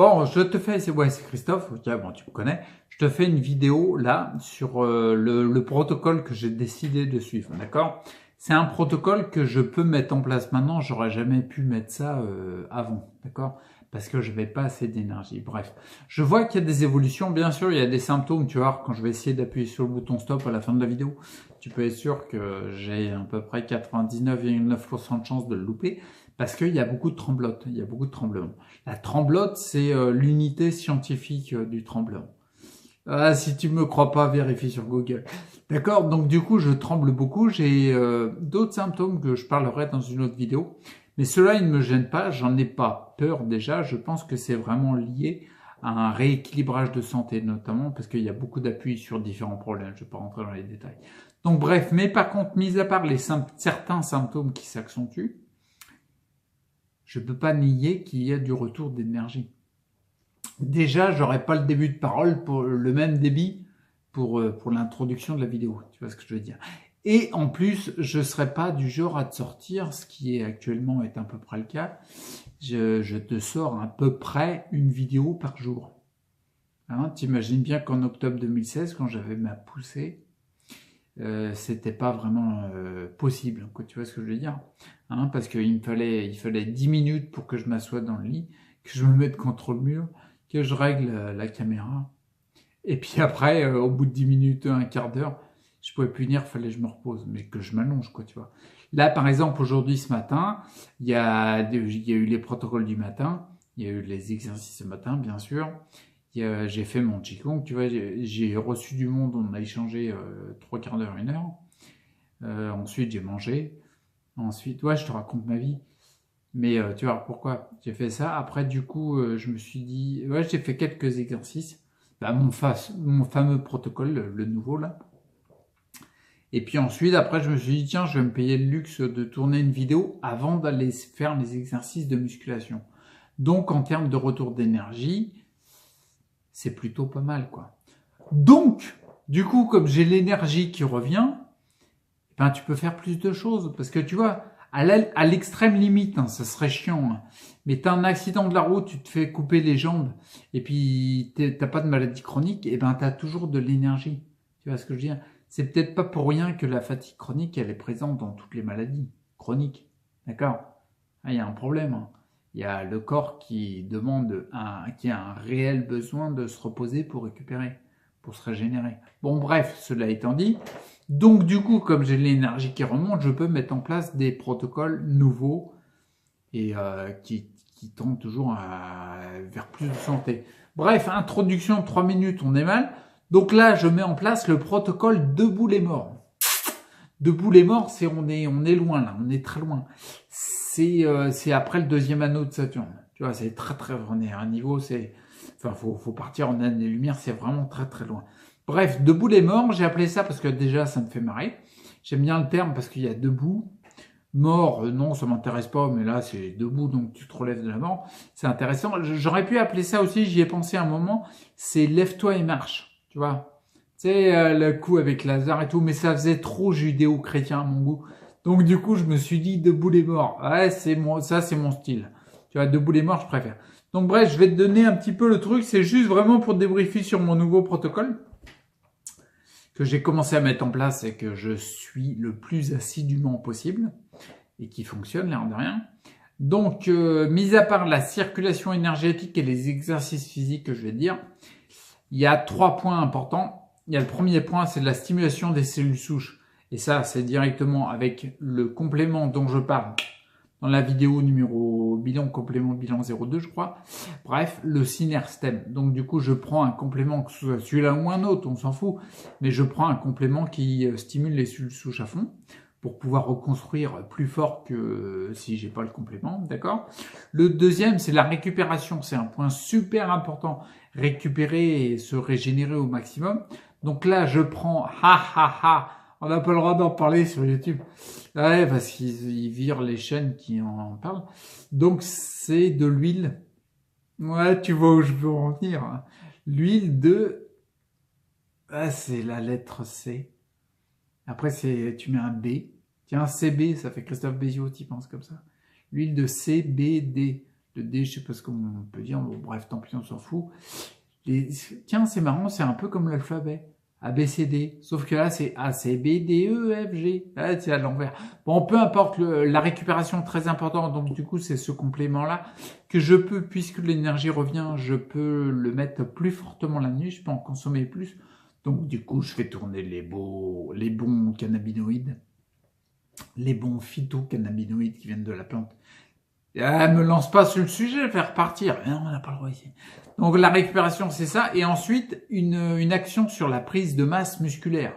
Bon, je te fais, c'est Christophe, ok, bon, tu me connais. Je te fais une vidéo là sur le protocole que j'ai décidé de suivre, d'accord? C'est un protocole que je peux mettre en place maintenant, j'aurais jamais pu mettre ça avant, d'accord? Parce que je n'avais pas assez d'énergie. Bref, je vois qu'il y a des évolutions, bien sûr, il y a des symptômes, tu vois, quand je vais essayer d'appuyer sur le bouton stop à la fin de la vidéo, tu peux être sûr que j'ai à peu près 99,9% de chance de le louper, parce qu'il y a beaucoup de tremblotes, il y a beaucoup de tremblements. La tremblote, c'est l'unité scientifique du tremblement. Ah, si tu me crois pas, vérifie sur Google. D'accord? Donc du coup, je tremble beaucoup. J'ai d'autres symptômes que je parlerai dans une autre vidéo. Mais cela, ils ne me gênent pas. J'en ai pas peur déjà. Je pense que c'est vraiment lié à un rééquilibrage de santé, notamment parce qu'il y a beaucoup d'appui sur différents problèmes. Je ne vais pas rentrer dans les détails. Donc bref, mais par contre, mis à part certains symptômes qui s'accentuent, je ne peux pas nier qu'il y a du retour d'énergie. Déjà, j'aurais pas le début de parole pour le même débit pour l'introduction de la vidéo. Tu vois ce que je veux dire? Et en plus, je serais pas du genre à te sortir, ce qui est actuellement est à peu près le cas. Je te sors à peu près une vidéo par jour. Hein, t'imagines bien qu'en octobre 2016, quand j'avais ma poussée, c'était pas vraiment possible. Quoi, tu vois ce que je veux dire? Hein, parce qu'il me fallait 10 minutes pour que je m'assoie dans le lit, que je me mette contre le mur, que je règle la caméra. Et puis après, au bout de 10 minutes, un quart d'heure, je pouvais plus venir, fallait que je me repose, mais que je m'allonge, quoi, tu vois. Là, par exemple, aujourd'hui, ce matin, il y a eu les protocoles du matin, il y a eu les exercices ce matin, bien sûr. J'ai fait mon Qigong, tu vois, j'ai reçu du monde, on a échangé 3 quarts d'heure, 1 heure. Ensuite, j'ai mangé. Ensuite, ouais, je te raconte ma vie. Mais tu vois pourquoi j'ai fait ça. Après, du coup, je me suis dit, ouais, j'ai fait quelques exercices. Bah, mon fameux protocole, le nouveau là. Et puis ensuite, après, je me suis dit, tiens, je vais me payer le luxe de tourner une vidéo avant d'aller faire les exercices de musculation. Donc, en termes de retour d'énergie, c'est plutôt pas mal, quoi. Donc, du coup, comme j'ai l'énergie qui revient, ben, tu peux faire plus de choses. Parce que tu vois, à l'extrême limite, hein, ça serait chiant, hein, mais t'as un accident de la route, tu te fais couper les jambes, et puis t'as pas de maladie chronique, et ben t'as toujours de l'énergie. Tu vois ce que je veux dire? C'est peut-être pas pour rien que la fatigue chronique, elle est présente dans toutes les maladies chroniques. D'accord? Ah, il y a un problème, hein. Il y a le corps qui qui a un réel besoin de se reposer pour récupérer, pour se régénérer. Bon, bref, cela étant dit, donc du coup, comme j'ai l'énergie qui remonte, je peux mettre en place des protocoles nouveaux et qui tendent toujours vers plus de santé. Bref, introduction de 3 minutes, on est mal. Donc là, je mets en place le protocole Debout les morts. Debout les morts, on est loin là, on est très loin. C'est après le deuxième anneau de Saturne. Tu vois, c'est très, on est à un niveau, faut partir en années-lumière, c'est vraiment très loin. Bref, Debout les morts, j'ai appelé ça parce que déjà, ça me fait marrer. J'aime bien le terme parce qu'il y a debout. Mort, non, ça m'intéresse pas, mais là, c'est debout, donc tu te relèves de la mort. C'est intéressant. J'aurais pu appeler ça aussi, j'y ai pensé un moment, c'est lève-toi et marche, tu vois. Tu sais, le coup avec Lazare et tout, mais ça faisait trop judéo-chrétien à mon goût. Donc du coup, je me suis dit, Debout les morts. Ouais, ça c'est mon style. Tu vois, Debout les morts, je préfère. Donc bref, je vais te donner un petit peu le truc, c'est juste vraiment pour te débriefer sur mon nouveau protocole que j'ai commencé à mettre en place et que je suis le plus assidûment possible et qui fonctionne, l'air de rien. Donc, mis à part la circulation énergétique et les exercices physiques que je vais te dire, il y a 3 points importants. Il y a le premier point, c'est de la stimulation des cellules souches. Et ça, c'est directement avec le complément dont je parle dans la vidéo numéro complément bilan 02, je crois. Bref, le Synerstem. Donc du coup, je prends un complément, que ce soit celui-là ou un autre, on s'en fout, mais je prends un complément qui stimule les cellules souches à fond pour pouvoir reconstruire plus fort que si j'ai pas le complément, d'accord? Le deuxième, c'est la récupération. C'est un point super important. Récupérer et se régénérer au maximum. Donc là, je prends, on n'a pas le droit d'en parler sur YouTube. Ouais, parce qu'ils virent les chaînes qui en parlent. Donc, c'est de l'huile. Ouais, tu vois où je veux en venir. Hein. L'huile de... Ah, c'est la lettre C. Après, tu mets un B. Tiens, CB, ça fait Christophe Béziot, tu penses comme ça. L'huile de CBD. Le D, je sais pas ce qu'on peut dire, bon, bref, tant pis, on s'en fout. Tiens, c'est marrant, c'est un peu comme l'alphabet. A, B, C, D. Sauf que là, c'est A, C, B, D, E, F, G. Là, c'est à l'envers. Bon, peu importe, la récupération très importante. Donc, du coup, c'est ce complément-là que je peux, puisque l'énergie revient, je peux le mettre plus fortement la nuit. Je peux en consommer plus. Donc, du coup, je fais tourner les bons cannabinoïdes, les bons phytocannabinoïdes qui viennent de la plante. Ah, me lance pas sur le sujet, faire repartir. Non, on n'a pas le droit ici. Donc la récupération, c'est ça. Et ensuite, une action sur la prise de masse musculaire.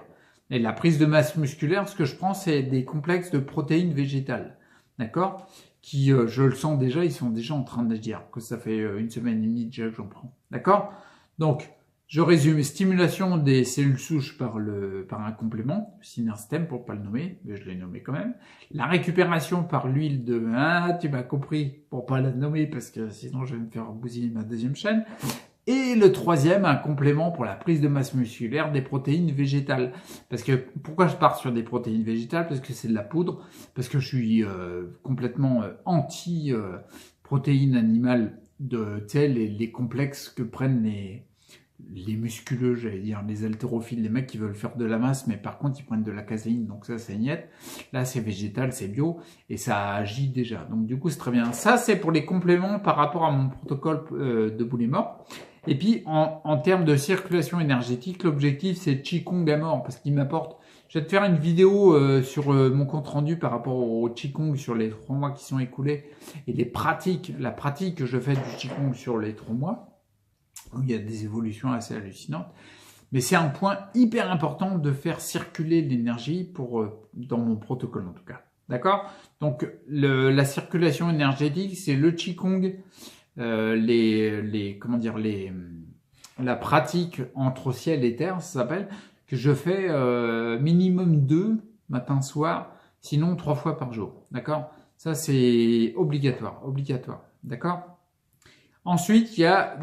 Et la prise de masse musculaire, ce que je prends, c'est des complexes de protéines végétales. D'accord? Qui, je le sens déjà, ils sont déjà en train de dire que ça fait une semaine et demie déjà que j'en prends. D'accord? Donc, je résume, stimulation des cellules souches par un complément, Synerstem pour pas le nommer, mais je l'ai nommé quand même. La récupération par l'huile de, tu m'as compris, pour pas la nommer parce que sinon je vais me faire bousiller ma deuxième chaîne. Et le troisième, un complément pour la prise de masse musculaire des protéines végétales. Parce que, pourquoi je pars sur des protéines végétales? Parce que c'est de la poudre, parce que je suis complètement anti protéines animales de tels et les complexes que prennent les musculeux, j'allais dire, les haltérophiles, les mecs qui veulent faire de la masse, mais par contre, ils prennent de la caséine, donc ça, c'est niette. Là, c'est végétal, c'est bio, et ça agit déjà. Donc, du coup, c'est très bien. Ça, c'est pour les compléments par rapport à mon protocole de boulet mort. Et puis, en termes de circulation énergétique, l'objectif, c'est Qigong à mort, parce qu'il m'apporte... Je vais te faire une vidéo sur mon compte rendu par rapport au Qigong sur les 3 mois qui sont écoulés, et la pratique que je fais du Qigong sur les 3 mois, où il y a des évolutions assez hallucinantes. Mais c'est un point hyper important de faire circuler l'énergie dans mon protocole en tout cas. D'accord? Donc la circulation énergétique, c'est le Qigong, la pratique entre ciel et terre, ça s'appelle, que je fais minimum 2 matin soir, sinon 3 fois par jour. D'accord? Ça c'est obligatoire. D'accord? Ensuite, il y a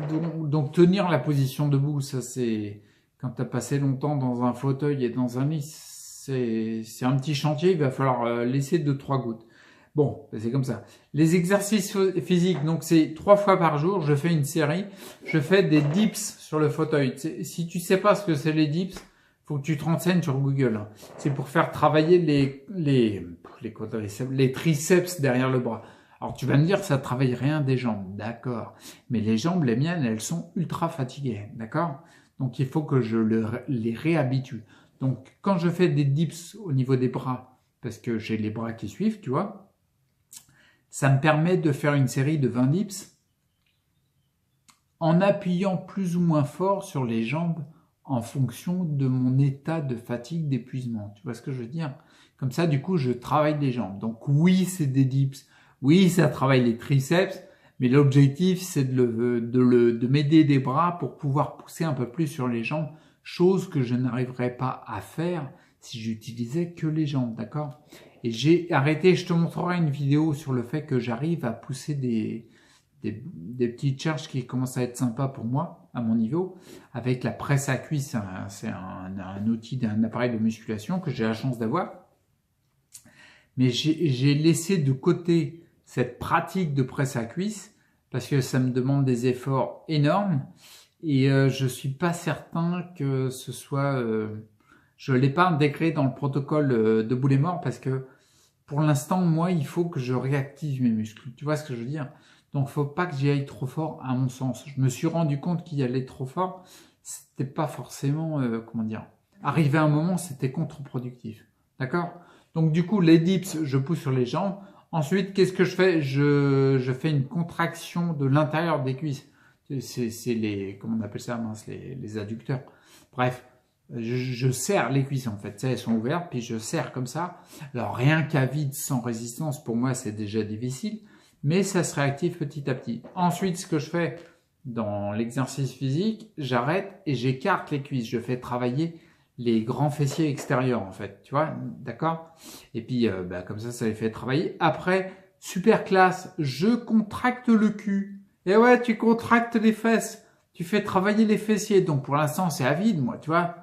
donc tenir la position debout. Ça, c'est quand tu as passé longtemps dans un fauteuil et dans un lit, c'est un petit chantier. Il va falloir laisser 2-3 gouttes. Bon, c'est comme ça. Les exercices physiques, donc c'est 3 fois par jour. Je fais une série. Je fais des dips sur le fauteuil. Si tu sais pas ce que c'est les dips, faut que tu te renseignes sur Google. C'est pour faire travailler les triceps derrière le bras. Alors tu vas me dire, ça travaille rien des jambes, d'accord. Mais les jambes, les miennes, elles sont ultra fatiguées, d'accord. Donc il faut que je les réhabitue. Donc quand je fais des dips au niveau des bras, parce que j'ai les bras qui suivent, tu vois, ça me permet de faire une série de 20 dips en appuyant plus ou moins fort sur les jambes en fonction de mon état de fatigue, d'épuisement. Tu vois ce que je veux dire? Comme ça, du coup, je travaille les jambes. Donc oui, c'est des dips. Oui, ça travaille les triceps, mais l'objectif, c'est de m'aider des bras pour pouvoir pousser un peu plus sur les jambes, chose que je n'arriverais pas à faire si j'utilisais que les jambes, d'accord? Et j'ai arrêté, je te montrerai une vidéo sur le fait que j'arrive à pousser des petites charges qui commencent à être sympas pour moi, à mon niveau, avec la presse à cuisse. C'est un outil d'un appareil de musculation que j'ai la chance d'avoir. Mais j'ai laissé de côté cette pratique de presse à cuisse parce que ça me demande des efforts énormes et je suis pas certain que ce soit... je l'ai pas intégré dans le protocole de boulet mort parce que pour l'instant, moi, il faut que je réactive mes muscles. Tu vois ce que je veux dire? Donc, faut pas que j'y aille trop fort, à mon sens. Je me suis rendu compte qu'il y allait trop fort. C'était pas forcément, arrivé à un moment, c'était contre-productif. D'accord? Donc, du coup, les dips, je pousse sur les jambes. Ensuite, qu'est-ce que je fais? Je fais une contraction de l'intérieur des cuisses. C'est les, comment on appelle ça, mince, les adducteurs. Bref, je serre les cuisses en fait. Elles sont ouvertes, puis je serre comme ça. Alors rien qu'à vide, sans résistance, pour moi, c'est déjà difficile. Mais ça se réactive petit à petit. Ensuite, ce que je fais dans l'exercice physique, j'arrête et j'écarte les cuisses. Je fais travailler les grands fessiers extérieurs en fait, tu vois, d'accord? Et puis comme ça les fait travailler. Après, super classe, je contracte le cul. Et ouais, tu contractes les fesses, tu fais travailler les fessiers. Donc pour l'instant c'est à vide, moi, tu vois.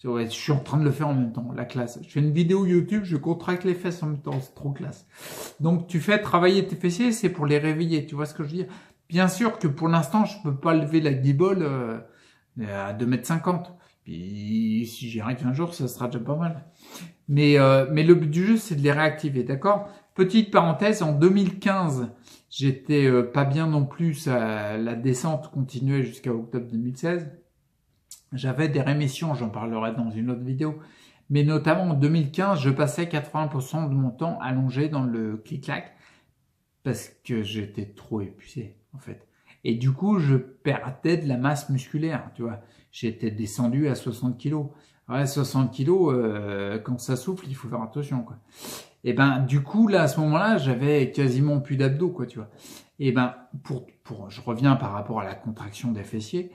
Ouais, je suis en train de le faire en même temps, la classe. Je fais une vidéo YouTube, je contracte les fesses en même temps, c'est trop classe. Donc tu fais travailler tes fessiers, c'est pour les réveiller, tu vois ce que je veux dire? Bien sûr que pour l'instant, je peux pas lever la guibole à 2,50 m. Puis si j'y arrive un jour, ça sera déjà pas mal. Mais le but du jeu, c'est de les réactiver, d'accord? Petite parenthèse, en 2015, j'étais pas bien non plus, la descente continuait jusqu'à octobre 2016. J'avais des rémissions, j'en parlerai dans une autre vidéo. Mais notamment en 2015, je passais 80% de mon temps allongé dans le clic-clac parce que j'étais trop épuisé, en fait. Et du coup, je perdais de la masse musculaire, tu vois. J'étais descendu à 60 kilos. Ouais, 60 kilos, quand ça souffle, il faut faire attention, quoi. Et ben, du coup, là, à ce moment-là, j'avais quasiment plus d'abdos, quoi, tu vois. Et ben, je reviens par rapport à la contraction des fessiers.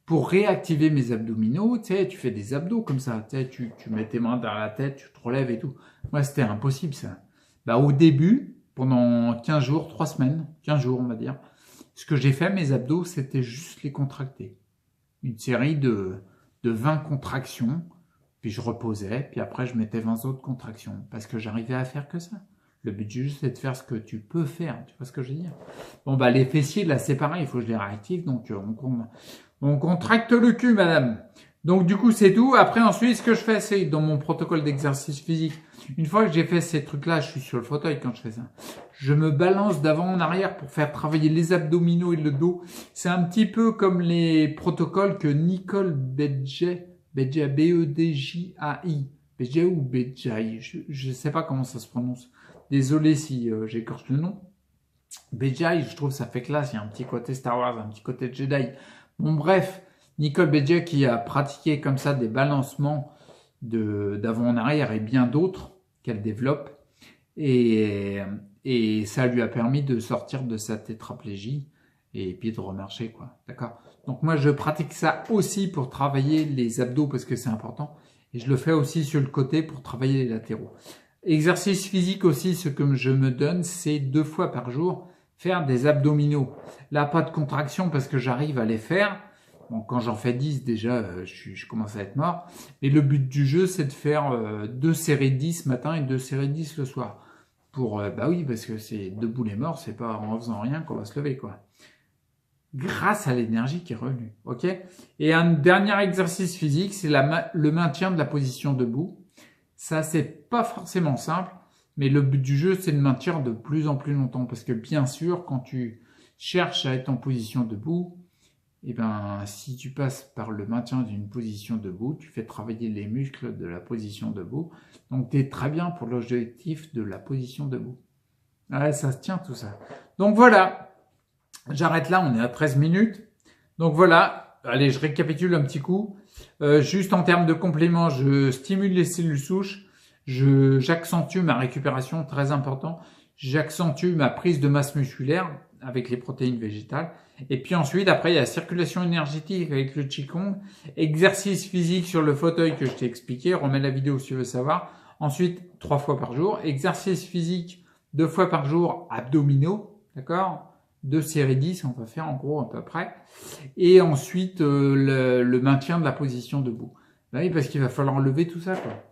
Pour réactiver mes abdominaux, tu sais, tu fais des abdos comme ça, tu sais, tu mets tes mains derrière la tête, tu te relèves et tout. Moi, c'était impossible, ça. Bah, au début, pendant 15 jours, 3 semaines, 15 jours, on va dire, ce que j'ai fait, mes abdos, c'était juste les contracter. Une série de 20 contractions, puis je reposais, puis après, je mettais 20 autres contractions, parce que j'arrivais à faire que ça. Le but du jeu, c'est de faire ce que tu peux faire, tu vois ce que je veux dire? Bon, bah, les fessiers, là, c'est pareil, il faut que je les réactive, donc on contracte le cul, madame. Donc, du coup, c'est tout. Après, ensuite, ce que je fais, c'est dans mon protocole d'exercice physique. Une fois que j'ai fait ces trucs-là, je suis sur le fauteuil quand je fais ça. Je me balance d'avant en arrière pour faire travailler les abdominaux et le dos. C'est un petit peu comme les protocoles que Nicole Bedjai, B-E-D-J-A-I, Bedjai ou Bedjai, je sais pas comment ça se prononce. Désolé si j'écorche le nom. Bedjai, je trouve ça fait classe. Il y a un petit côté Star Wars, un petit côté Jedi. Bon, bref, Nicole Bedjai qui a pratiqué comme ça des balancements d'avant en arrière et bien d'autres qu'elle développe. Et ça lui a permis de sortir de sa tétraplégie et puis de remarcher, quoi. D'accord? Donc moi, je pratique ça aussi pour travailler les abdos parce que c'est important. Et je le fais aussi sur le côté pour travailler les latéraux. Exercice physique aussi, ce que je me donne, c'est 2 fois par jour faire des abdominaux. Là, pas de contraction parce que j'arrive à les faire. Bon, quand j'en fais 10, déjà, je commence à être mort. Mais le but du jeu, c'est de faire 2 séries de 10 matin et 2 séries de 10 le soir. Bah oui, parce que c'est debout les morts, c'est pas en faisant rien qu'on va se lever, quoi. Grâce à l'énergie qui est revenue, ok? Et un dernier exercice physique, c'est le maintien de la position debout. Ça, c'est pas forcément simple, mais le but du jeu, c'est de maintenir de plus en plus longtemps. Parce que bien sûr, quand tu cherches à être en position debout, eh ben, si tu passes par le maintien d'une position debout, tu fais travailler les muscles de la position debout. Donc, tu es très bien pour l'objectif de la position debout. Ouais, ça se tient tout ça. Donc voilà, j'arrête là, on est à 13 minutes. Donc voilà, allez, je récapitule un petit coup. Juste en termes de compléments, je stimule les cellules souches, j'accentue ma récupération, très important. J'accentue ma prise de masse musculaire avec les protéines végétales. Et puis ensuite, après, il y a la circulation énergétique avec le Qigong, exercice physique sur le fauteuil que je t'ai expliqué, remets la vidéo si tu veux savoir. Ensuite, 3 fois par jour, exercice physique 2 fois par jour, abdominaux, d'accord? 2 séries 10, on va faire en gros à peu près. Et ensuite, le maintien de la position debout. Ben oui, parce qu'il va falloir lever tout ça, quoi.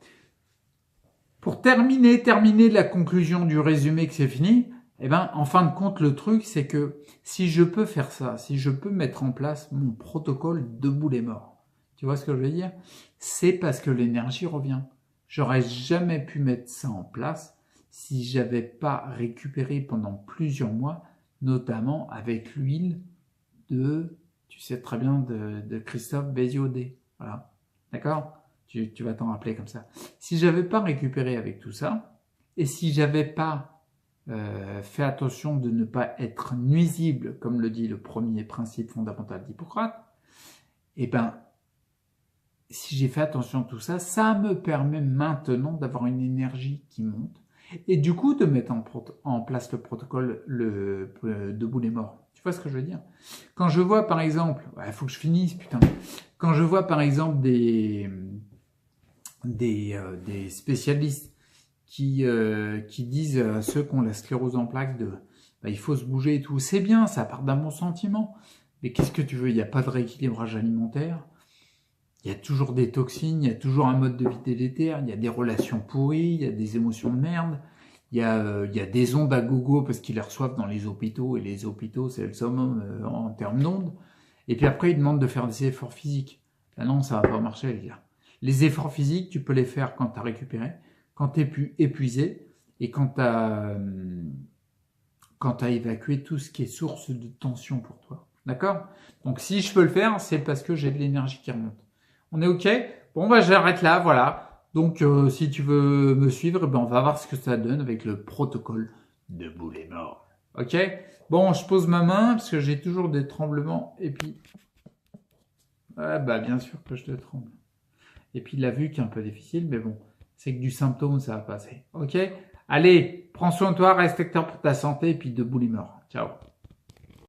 Pour terminer la conclusion du résumé que c'est fini, eh ben, en fin de compte, le truc, c'est que si je peux faire ça, si je peux mettre en place mon protocole debout les morts, tu vois ce que je veux dire? C'est parce que l'énergie revient. J'aurais jamais pu mettre ça en place si j'avais pas récupéré pendant plusieurs mois, notamment avec l'huile tu sais très bien, de Christophe Béziaudet. Voilà. D'accord? Tu vas t'en rappeler comme ça. Si j'avais pas récupéré avec tout ça, et si j'avais pas fait attention de ne pas être nuisible, comme le dit le premier principe fondamental d'Hippocrate, eh ben, si j'ai fait attention à tout ça, ça me permet maintenant d'avoir une énergie qui monte, et du coup de mettre en place le protocole debout les morts. Tu vois ce que je veux dire? Quand je vois par exemple, il faut que je finisse, putain. Quand je vois par exemple des spécialistes qui disent à ceux qui ont la sclérose en plaques il faut se bouger et tout, c'est bien, ça part d'un bon sentiment. Mais qu'est-ce que tu veux? Il n'y a pas de rééquilibrage alimentaire. il y a toujours des toxines, il y a toujours un mode de vie délétère, il y a des relations pourries, il y a des émotions de merde, il y a des ondes à gogo parce qu'ils les reçoivent dans les hôpitaux, et les hôpitaux, c'est le summum en termes d'ondes. Et puis après, ils demandent de faire des efforts physiques. Ben non, ça va pas marcher, les gars. Les efforts physiques, tu peux les faire quand tu as récupéré, quand tu es plus épuisé, et quand tu as évacué tout ce qui est source de tension pour toi. D'accord? Donc si je peux le faire, c'est parce que j'ai de l'énergie qui remonte. On est OK? Bon, bah j'arrête là, voilà. Donc si tu veux me suivre, ben, on va voir ce que ça donne avec le protocole de boulet mort. OK? Bon, je pose ma main parce que j'ai toujours des tremblements. Et puis... Ouais, bah bien sûr que je te tremble. Et puis la vue qui est un peu difficile, mais bon, c'est que du symptôme, ça va passer. OK? Allez, prends soin de toi, respecte pour ta santé, et puis de boulet mort. Ciao.